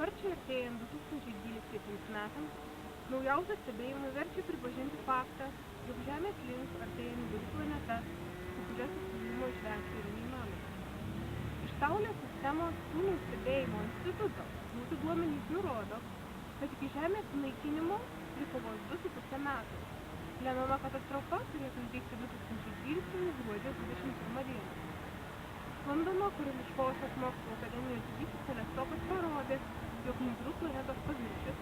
Sparčiai artėjant 2012 metams, naujausi stebėjimai verčia pripažinti faktą, jog Žemės link artėja neburi planeta, su kuria susidūrimo išvengti yra neįmanoma. Iš Saulės sistemos kūnų stebėjimo instituto gauti duomenys nurodo, kad iki Žemės sunaikinimo liko vos 2,5 metų. Lemiama katastrofa turėtų įvykti 2012 gruodžio 21 dieną. Londono Karališkosios mokslo akademijos didysis teleskopas parodė, jog nebyrų planetos paviršius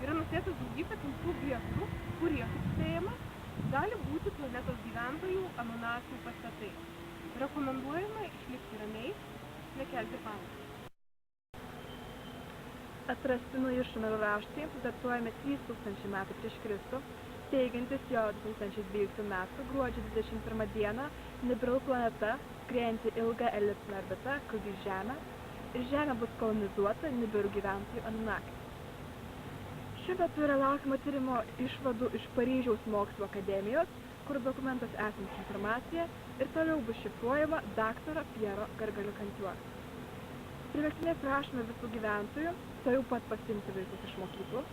yra nusėtas daugybė tamsių objektų, kurie, kaip spėjama, gali būti planetos gyventojų Anunnakų pastatai. Rekomenduojama išlikti ramiai, nekelti panikos. Atrasti nauji šumerų raštai, datuojami 3000 metų prieš Kristų, teigiantis, jog 2012 metų gruodžio 21 dieną Nibiru planeta, skriejanti ilgą elipsinę orbitą, kliudys Žemę ir Žemė bus kolonizuota Nibiru gyventojų Anunnaki. Šiuo metu yra laukiama tyrimo išvadų iš Paryžiaus mokslo akademijos, kur dokumentas esanti informacija ir toliau bus šifruojama daktaro Piero Gargaliu-Cantuo. Priverstinai prašome visų gyventojų tuojau pat pasiimti vaikus iš mokyklų,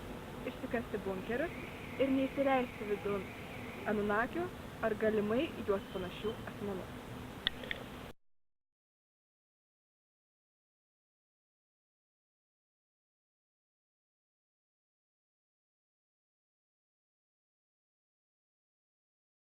išsikasti bunkerius ir neįsileisti vidun Anunnakių ar galimai juos panašių asmenų.